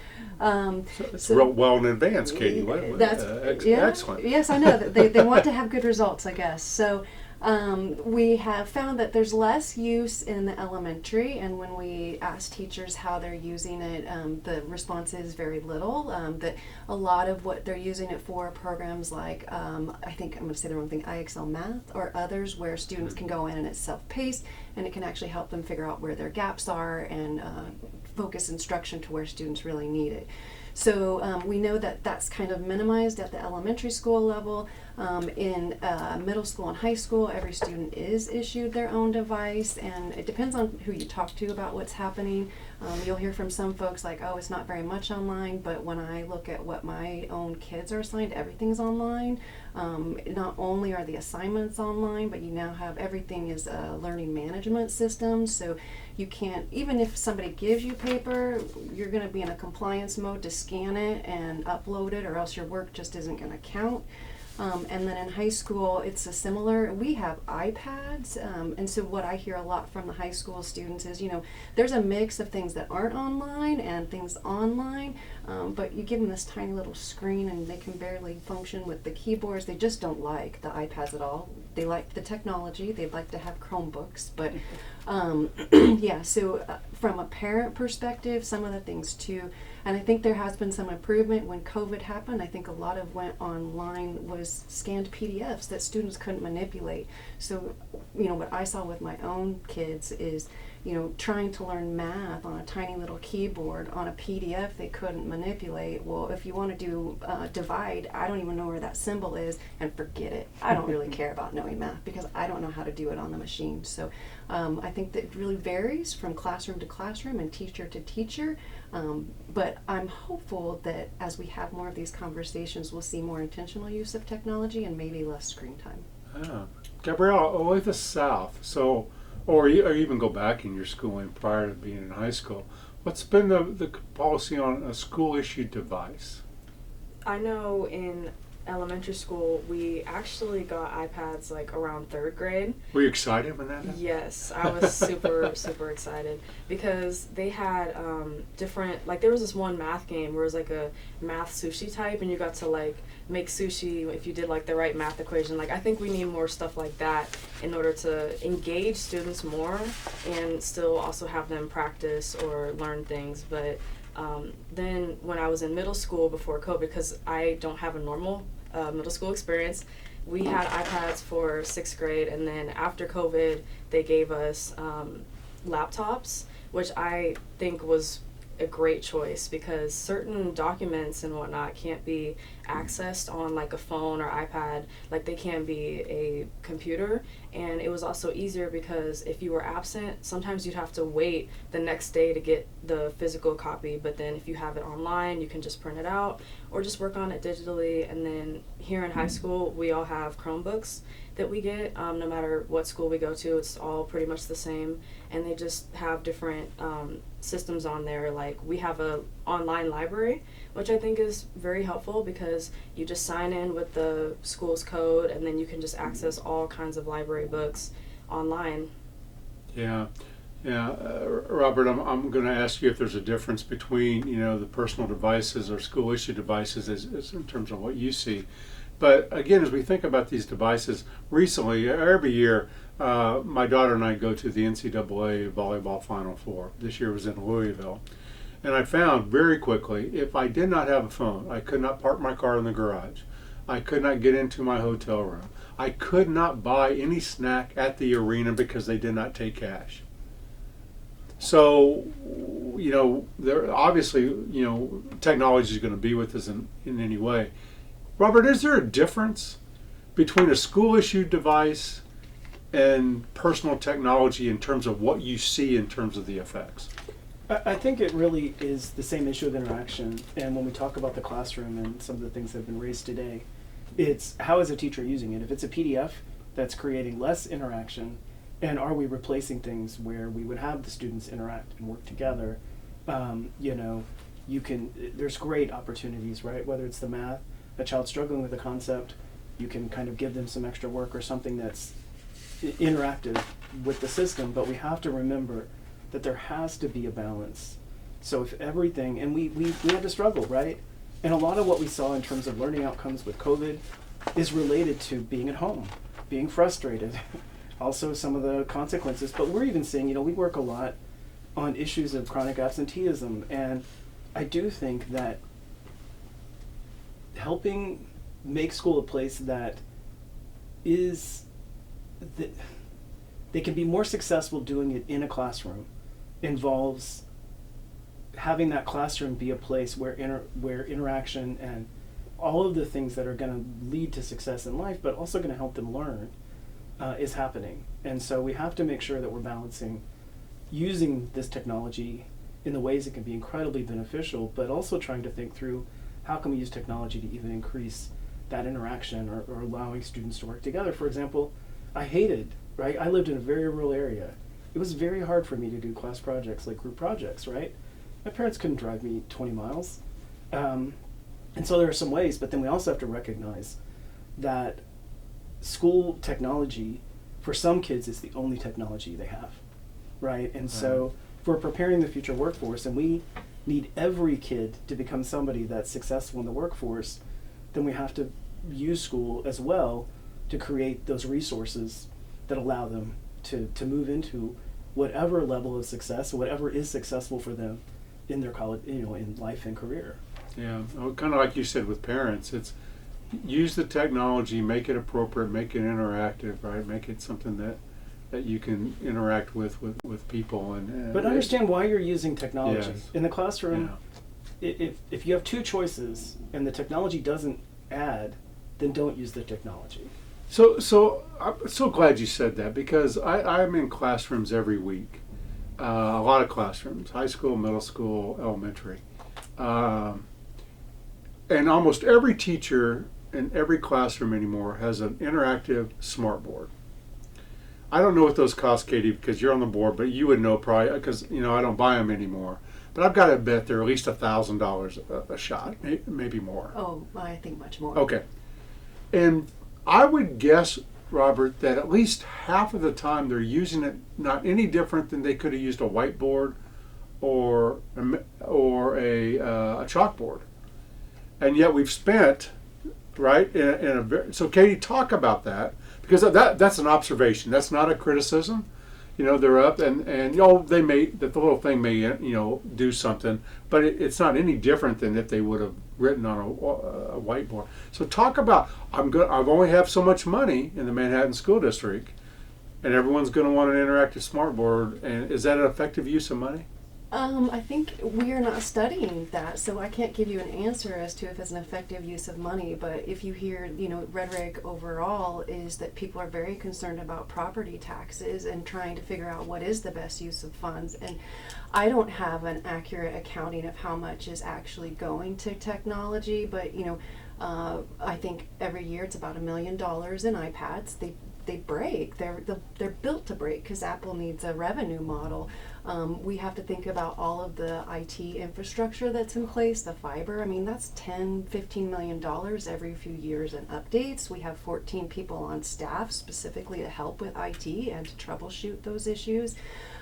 It's real well in advance, Katie. Excellent. Yes, I know. They want to have good results, I guess. So we have found that there's less use in the elementary, and when we ask teachers how they're using it, the response is very little. That a lot of what they're using it for are programs like, I think I'm going to say the wrong thing, IXL Math or others, where students can go in and it's self-paced, and it can actually help them figure out where their gaps are and focus instruction to where students really need it. So we know that that's kind of minimized at the elementary school level. In middle school and high school, every student is issued their own device, and it depends on who you talk to about what's happening. You'll hear from some folks like, oh, it's not very much online, but when I look at what my own kids are assigned, everything's online. Not only are the assignments online, but you now have everything is a learning management system, so you can't, even if somebody gives you paper, you're going to be in a compliance mode to scan it and upload it, or else your work just isn't going to count. And then in high school, it's a similar, we have iPads, and so what I hear a lot from the high school students is, there's a mix of things that aren't online and things online, but you give them this tiny little screen and they can barely function with the keyboards. They just don't like the iPads at all. They like the technology. They'd like to have Chromebooks, but yeah, so from a parent perspective, some of the things too, and I think there has been some improvement. When COVID happened, I think a lot of went online was scanned PDFs that students couldn't manipulate. So, what I saw with my own kids is, trying to learn math on a tiny little keyboard on a PDF they couldn't manipulate. Well, if you want to do divide, I don't even know where that symbol is, and forget it. I don't really care about knowing math because I don't know how to do it on the machine. So I think that it really varies from classroom to classroom and teacher to teacher. But I'm hopeful that as we have more of these conversations, we'll see more intentional use of technology and maybe less screen time. Gabrielle, Olathe South, or even go back in your schooling prior to being in high school. What's been the policy on a school-issued device? I know elementary school, we actually got iPads like around 3rd grade. Were you excited when that happened? Yes, I was super excited because they had different, like there was this one math game where it was like a math sushi type, and you got to like make sushi if you did like the right math equation. Like I think we need more stuff like that in order to engage students more and still also have them practice or learn things. But then when I was in middle school before COVID, because I don't have a normal middle school experience, we had iPads for 6th grade, and then after COVID, they gave us laptops, which I think was a great choice because certain documents and whatnot can't be accessed on like a phone or iPad like they can be a computer. And it was also easier because if you were absent, sometimes you'd have to wait the next day to get the physical copy, but then if you have it online, you can just print it out or just work on it digitally. And then here in high school, we all have Chromebooks that we get, no matter what school we go to, it's all pretty much the same, and they just have different systems on there. Like we have a online library, which I think is very helpful because you just sign in with the school's code, and then you can just access all kinds of library books online. Yeah. Robert, I'm going to ask you if there's a difference between the personal devices or school issue devices as in terms of what you see. But again, as we think about these devices, recently, every year, my daughter and I go to the NCAA volleyball Final Four. This year was in Louisville. And I found very quickly, if I did not have a phone, I could not park my car in the garage. I could not get into my hotel room. I could not buy any snack at the arena because they did not take cash. So, there obviously, technology is going to be with us in any way. Robert, is there a difference between a school-issued device and personal technology in terms of what you see in terms of the effects? I think it really is the same issue of interaction. And when we talk about the classroom and some of the things that have been raised today, it's how is a teacher using it? If it's a PDF that's creating less interaction, and are we replacing things where we would have the students interact and work together? There's great opportunities, right? Whether it's the math, a child struggling with a concept, you can kind of give them some extra work or something that's interactive with the system, but we have to remember that there has to be a balance. So if everything, and we had to struggle, right? And a lot of what we saw in terms of learning outcomes with COVID is related to being at home, being frustrated, also some of the consequences. But we're even seeing, we work a lot on issues of chronic absenteeism, and I do think that helping make school a place that they can be more successful doing it in a classroom involves having that classroom be a place where interaction and all of the things that are going to lead to success in life, but also going to help them learn, is happening. And so we have to make sure that we're balancing using this technology in the ways it can be incredibly beneficial, but also trying to think through how can we use technology to even increase that interaction or allowing students to work together. For example, I lived in a very rural area. It was very hard for me to do class projects like group projects, right? My parents couldn't drive me 20 miles. And so there are some ways, but then we also have to recognize that school technology, for some kids, is the only technology they have, right? And so if we're preparing the future workforce and we need every kid to become somebody that's successful in the workforce, then we have to use school as well to create those resources that allow them to move into whatever level of success, whatever is successful for them in their college, in life and career. Yeah, kind of like you said with parents, it's use the technology, make it appropriate, make it interactive, right? Make it something that you can interact with people but understand why you're using technology. Yes. In the classroom. Yeah. If you have two choices and the technology doesn't add, then don't use the technology. So I'm so glad you said that, because I'm in classrooms every week, a lot of classrooms, high school, middle school, elementary, and almost every teacher in every classroom anymore has an interactive smartboard. I don't know what those cost, Katie, because you're on the board, but you would know probably, because I don't buy them anymore. But I've got to bet they're at least $1,000 a shot, maybe more. Oh, I think much more. Okay. And I would guess, Robert, that at least half of the time they're using it not any different than they could have used a whiteboard or a chalkboard. And yet we've spent, right, so Katie, talk about that, because that's an observation. That's not a criticism. They're up and they may, that the little thing may, do something, but it's not any different than if they would have written on a whiteboard. So talk about, I've only have so much money in the Manhattan School District, and everyone's going to want an interactive smartboard. And is that an effective use of money? I think we are not studying that, so I can't give you an answer as to if it's an effective use of money. But if you hear, rhetoric overall is that people are very concerned about property taxes and trying to figure out what is the best use of funds. And I don't have an accurate accounting of how much is actually going to technology, but I think every year it's about $1 million in iPads. They break. They're built to break because Apple needs a revenue model. We have to think about all of the IT infrastructure that's in place, the fiber. I mean, that's $10-15 million every few years in updates. We have 14 people on staff specifically to help with IT and to troubleshoot those issues.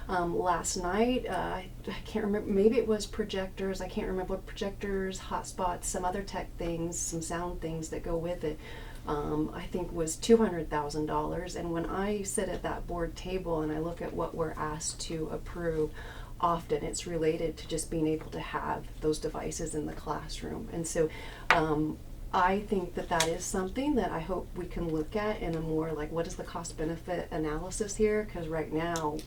Last night, I can't remember, maybe it was projectors. I can't remember what projectors, hotspots, some other tech things, some sound things that go with it. I think was $200,000. And when I sit at that board table and I look at what we're asked to approve, often it's related to just being able to have those devices in the classroom. And so I think that is something that I hope we can look at in a more like, what is the cost benefit analysis here? Because right now,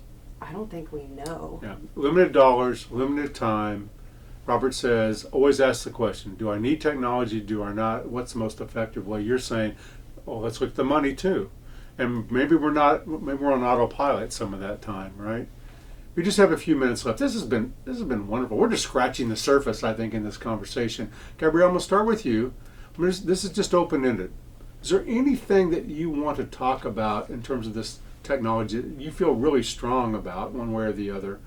I don't think we know. Yeah, limited dollars, limited time. Robert says, always ask the question, do I need technology, do I not? What's the most effective way? You're saying, let's look at the money too. And maybe we're on autopilot some of that time, right? We just have a few minutes left. This has been wonderful. We're just scratching the surface, I think, in this conversation. Gabrielle, I'm going to start with you. This is just open-ended. Is there anything that you want to talk about in terms of this technology that you feel really strong about, one way or the other,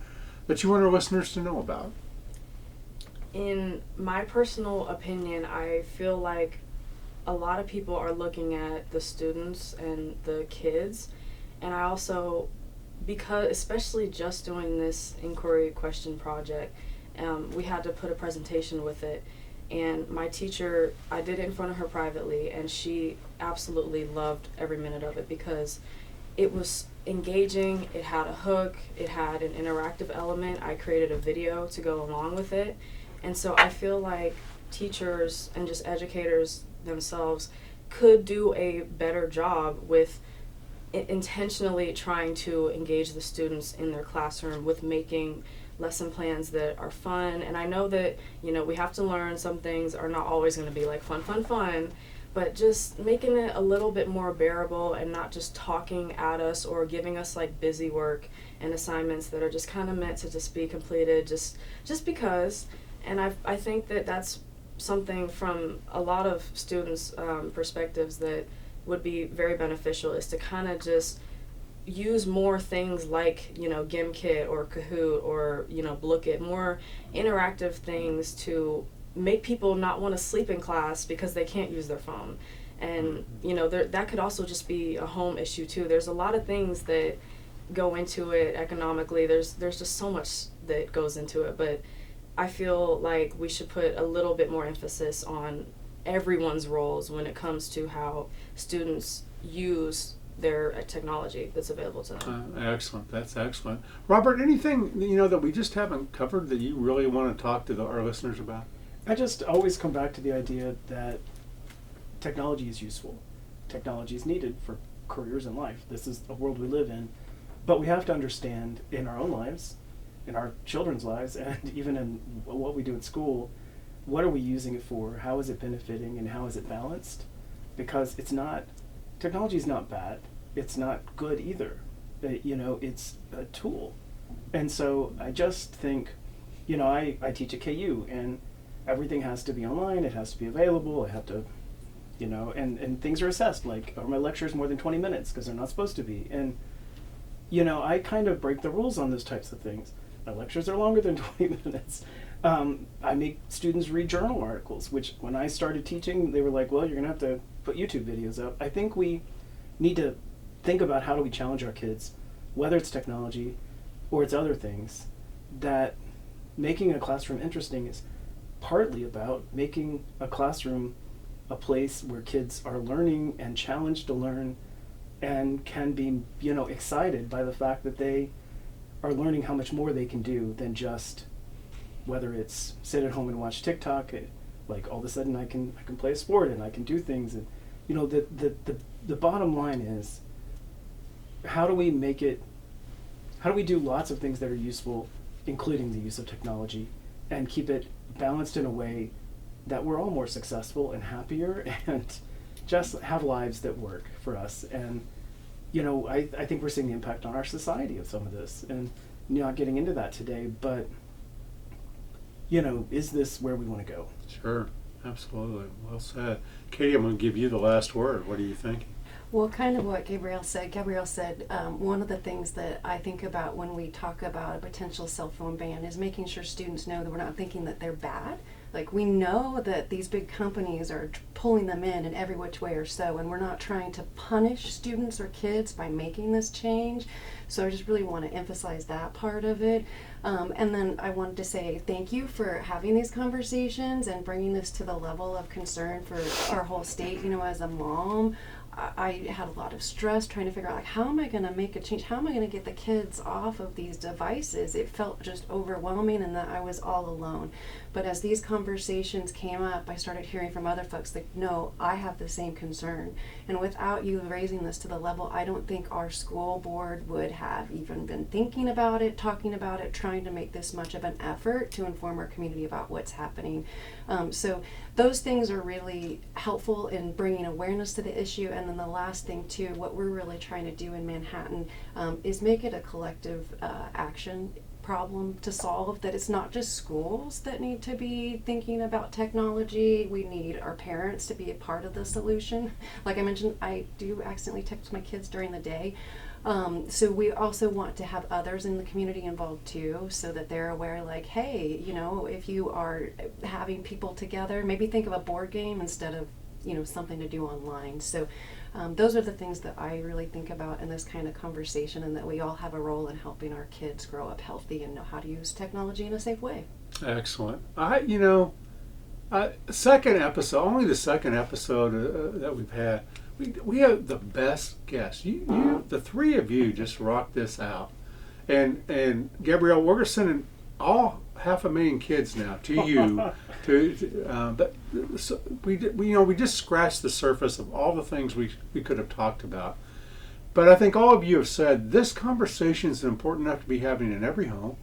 that you want our listeners to know about? In my personal opinion, I feel like a lot of people are looking at the students and the kids, and I also, because especially just doing this inquiry question project, we had to put a presentation with it, and my teacher, I did it in front of her privately, and she absolutely loved every minute of it because it was engaging, it had a hook, it had an interactive element. I created a video to go along with it. And so I feel like teachers and just educators themselves could do a better job with intentionally trying to engage the students in their classroom with making lesson plans that are fun. And I know that, we have to learn some things are not always going to be like fun, but just making it a little bit more bearable and not just talking at us or giving us like busy work and assignments that are just kind of meant to just be completed just because. And I think that that's something from a lot of students' perspectives that would be very beneficial, is to kind of just use more things like, GimKit or Kahoot or, Blookit, more interactive things to make people not want to sleep in class because they can't use their phone. And, that could also just be a home issue too. There's a lot of things that go into it economically. There's just so much that goes into it, but I feel like we should put a little bit more emphasis on everyone's roles when it comes to how students use their technology that's available to them. Excellent. That's excellent. Robert, anything that we just haven't covered that you really want to talk to our listeners about? I just always come back to the idea that technology is useful. Technology is needed for careers in life. This is a world we live in. But we have to understand in our own lives, in our children's lives, and even in what we do at school, what are we using it for? How is it benefiting, and how is it balanced? Because technology is not bad. It's not good either. It's a tool. And so I just think, I teach at KU, and everything has to be online. It has to be available. I have to, and things are assessed, like, are my lectures more than 20 minutes? Because they're not supposed to be. And, I kind of break the rules on those types of things. My lectures are longer than 20 minutes. I make students read journal articles, which when I started teaching, they were like, well, you're going to have to put YouTube videos up. I think we need to think about how do we challenge our kids, whether it's technology or it's other things, that making a classroom interesting is partly about making a classroom a place where kids are learning and challenged to learn and can be, excited by the fact that they are learning how much more they can do than just whether it's sit at home and watch TikTok. Like all of a sudden I can play a sport and I can do things, and the bottom line is, how do we do lots of things that are useful, including the use of technology, and keep it balanced in a way that we're all more successful and happier and just have lives that work for us. And I think we're seeing the impact on our society of some of this, and not getting into that today, but is this where we want to go? Sure, absolutely. Well said. Katie, I'm going to give you the last word. What are you thinking? Well, kind of what Gabrielle said. One of the things that I think about when we talk about a potential cell phone ban is making sure students know that we're not thinking that they're bad. Like, we know that these big companies are pulling them in every which way or so, and we're not trying to punish students or kids by making this change. So I just really want to emphasize that part of it. And then I wanted to say thank you for having these conversations and bringing this to the level of concern for our whole state. As a mom, I had a lot of stress trying to figure out, how am I going to make a change? How am I going to get the kids off of these devices? It felt just overwhelming, and that I was all alone. But as these conversations came up, I started hearing from other folks that, no, I have the same concern. And without you raising this to the level, I don't think our school board would have even been thinking about it, talking about it, trying to make this much of an effort to inform our community about what's happening. So those things are really helpful in bringing awareness to the issue. And then the last thing too, what we're really trying to do in Manhattan is make it a collective action problem to solve, that it's not just schools that need to be thinking about technology. We need our parents to be a part of the solution. Like I mentioned, I do accidentally text my kids during the day. So we also want to have others in the community involved too, so that they're aware, like, hey, if you are having people together, maybe think of a board game instead of, something to do online. So those are the things that I really think about in this kind of conversation, and that we all have a role in helping our kids grow up healthy and know how to use technology in a safe way. Excellent. Second episode, only the second episode that we've had, we have the best guests. You, the three of you, just rocked this out. And Gabrielle, we're sending all 500,000 kids now to you. But we just scratched the surface of all the things we could have talked about. But I think all of you have said this conversation is important enough to be having in every home.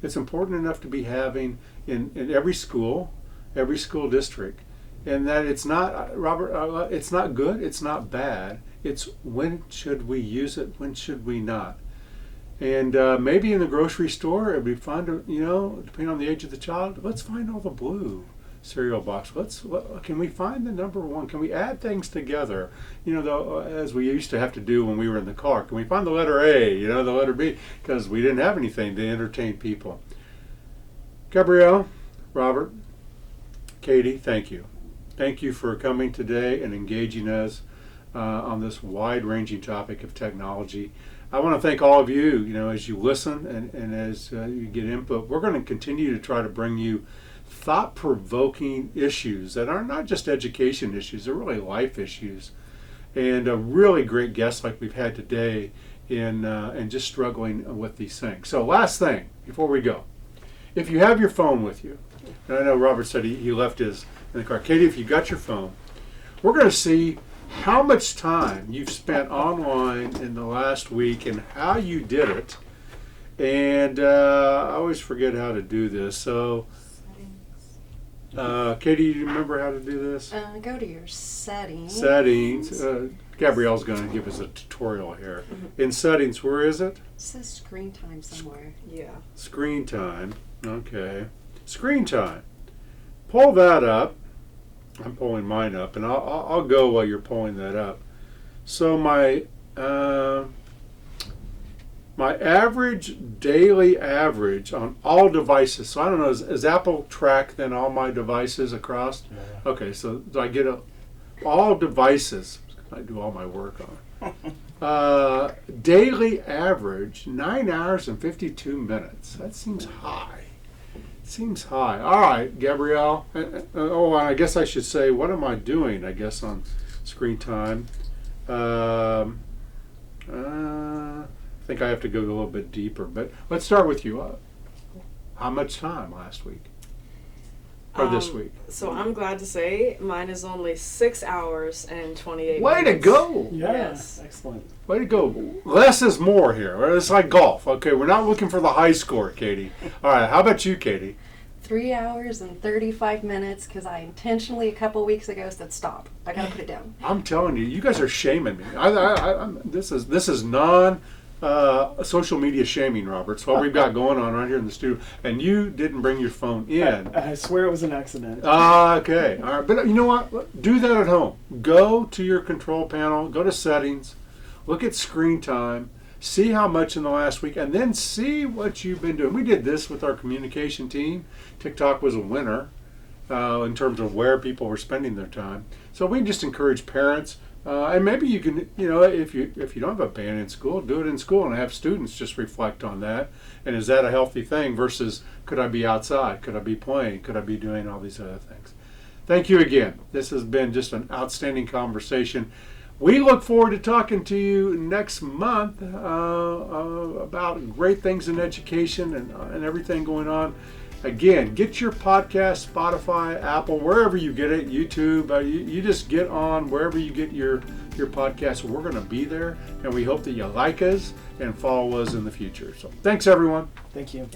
It's important enough to be having in every school district. And that it's not, Robert, it's not good, it's not bad. It's when should we use it, when should we not? And maybe in the grocery store, it'd be fun to, depending on the age of the child, let's find all the blue cereal box. Can we find the number one? Can we add things together? As we used to have to do when we were in the car. Can we find the letter A, the letter B? Because we didn't have anything to entertain people. Gabrielle, Robert, Katie, thank you. Thank you for coming today and engaging us on this wide-ranging topic of technology. I want to thank all of you, as you listen and as you get input. We're going to continue to try to bring you thought-provoking issues that are not just education issues, they're really life issues. And a really great guest like we've had today in just struggling with these things. So last thing, before we go, if you have your phone with you, and I know Robert said he left his in the car. Katie, if you got your phone, we're going to see how much time you've spent online in the last week and how you did it. And I always forget how to do this. So, Katie, do you remember how to do this? Go to your settings. Settings. Gabrielle's going to give us a tutorial here. Mm-hmm. In settings, where is it? It says screen time somewhere. Yeah. Screen time. Okay. Screen time. Pull that up. I'm pulling mine up, and I'll go while you're pulling that up. So my My daily average on all devices. So I don't know, is Apple track then all my devices across? Yeah. Okay, so do I get all devices I do all my work on? Daily average, 9 hours and 52 minutes. That seems high. Seems high. All right, Gabrielle. Oh, I guess I should say, what am I doing, I guess, on screen time? I think I have to go a little bit deeper, but let's start with you. How much time last week? Or this week? So I'm glad to say mine is only 6 hours and 28 Way minutes. to go! Yeah, Yes. excellent. Way to go. Less is more here. It's like golf. Okay, we're not looking for the high score, Katie. All right, how about you, Katie? 3 hours and 35 minutes because I intentionally a couple weeks ago said stop. I gotta put it down. I'm telling you, you guys are shaming me. This is non social media shaming, Robert. It's what we've got going on right here in the studio. And you didn't bring your phone in. I swear it was an accident. Okay. All right. But you know what? Do that at home. Go to your control panel, go to settings, look at screen time, see how much in the last week, and then see what you've been doing. We did this with our communication team. TikTok was a winner in terms of where people were spending their time. So we just encourage parents, and maybe you can, if you don't have a band in school, do it in school and have students just reflect on that. And is that a healthy thing versus could I be outside? Could I be playing? Could I be doing all these other things? Thank you again. This has been just an outstanding conversation. We look forward to talking to you next month about great things in education and everything going on. Again, get your podcast, Spotify, Apple, wherever you get it, YouTube. You just get on wherever you get your podcast. We're going to be there, and we hope that you like us and follow us in the future. So thanks, everyone. Thank you.